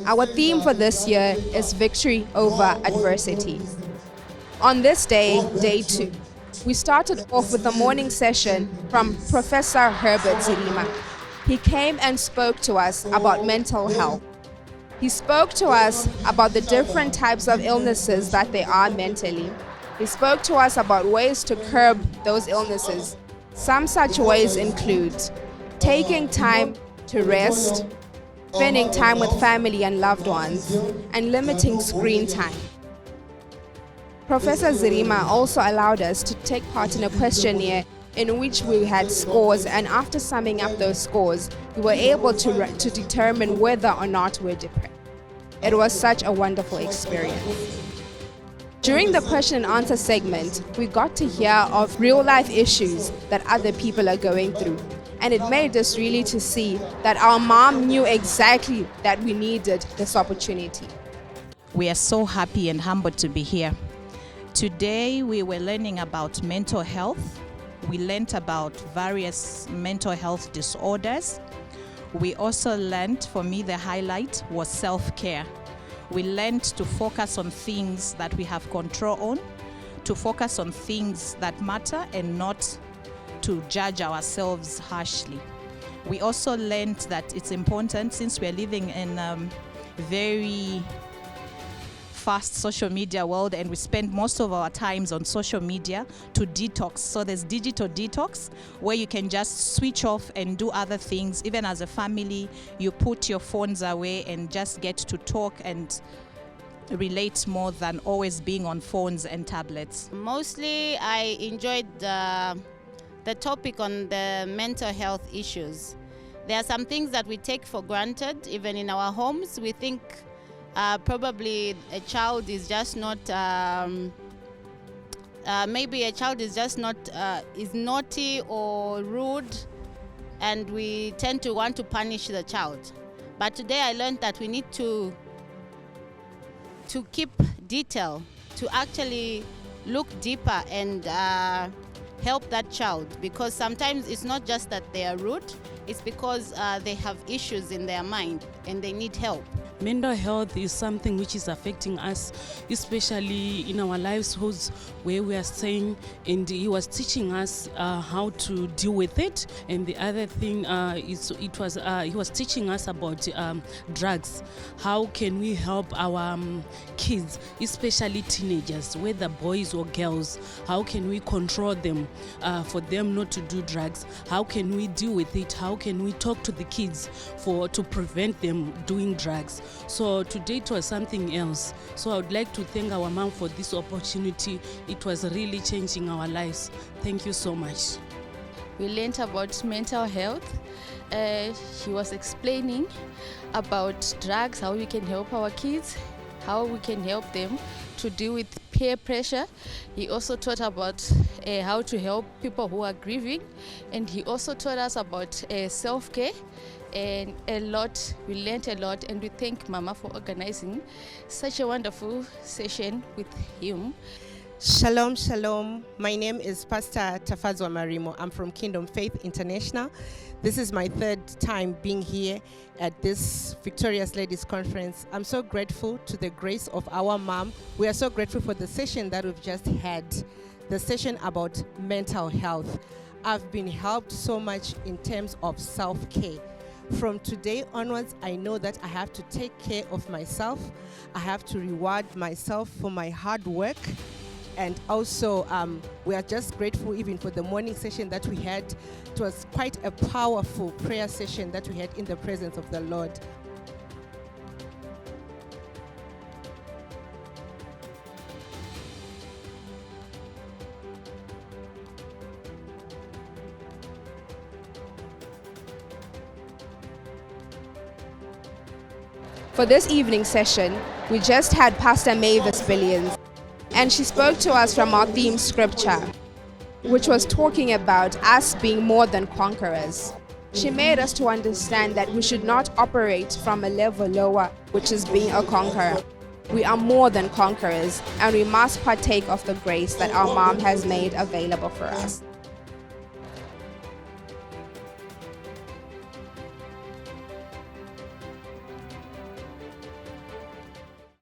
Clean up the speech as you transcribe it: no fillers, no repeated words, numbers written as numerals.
Our theme for this year is victory over adversity. On this day, day 2, we started off with a morning session from Professor Herbert Zirima. He came and spoke to us about mental health. He spoke to us about the different types of illnesses that there are mentally. He spoke to us about ways to curb those illnesses. Some such ways include taking time to rest, spending time with family and loved ones, and limiting screen time. Professor Zirima also allowed us to take part in a questionnaire in which we had scores, and after summing up those scores, we were able to determine whether or not we're depressed. It was such a wonderful experience. During the question and answer segment, we got to hear of real life issues that other people are going through. And it made us really to see that our mom knew exactly that we needed this opportunity. We are so happy and humbled to be here. Today we were learning about mental health. We learned about various mental health disorders. We also learned, for me the highlight was self-care. We learned to focus on things that we have control on, to focus on things that matter and not to judge ourselves harshly. We also learned that it's important, since we're living in a very fast social media world and we spend most of our times on social media, to detox. So there's digital detox where you can just switch off and do other things. Even as a family, you put your phones away and just get to talk and relate more than always being on phones and tablets. Mostly I enjoyed the topic on the mental health issues. There are some things that we take for granted, even in our homes. We think probably a child is just not, maybe a child is just not, is naughty or rude, and we tend to want to punish the child. But today I learned that we need to keep detail, to actually look deeper and help that child, because sometimes it's not just that they are rude, it's because they have issues in their mind and they need help. Mental health is something which is affecting us, especially in our lives where we are staying, and he was teaching us how to deal with it. And the other thing he was teaching us about drugs. How can we help our kids, especially teenagers, whether boys or girls? How can we control them for them not to do drugs? How can we deal with it? How can we talk to the kids to prevent them doing drugs? So today it was something else. So I would like to thank our mom for this opportunity. It was really changing our lives. Thank you so much. We learned about mental health. She was explaining about drugs, how we can help our kids, how we can help them to deal with peer pressure. He also taught about how to help people who are grieving, and he also taught us about self-care. And we learned a lot, and we thank Mama for organizing such a wonderful session with him. Shalom, shalom. My name is Pastor Tafazwa Marimo. I'm from Kingdom Faith International. This is my 3rd time being here at this Victorious Ladies Conference. I'm so grateful to the grace of our mom. We are so grateful for the session that we've just had, the session about mental health. I've been helped so much in terms of self-care. From today onwards, I know that I have to take care of myself. I have to reward myself for my hard work. And also, we are just grateful even for the morning session that we had. It was quite a powerful prayer session that we had in the presence of the Lord. For this evening session, we just had Pastor Mavis Billions, and she spoke to us from our theme scripture, which was talking about us being more than conquerors. She made us to understand that we should not operate from a level lower, which is being a conqueror. We are more than conquerors, and we must partake of the grace that our mom has made available for us.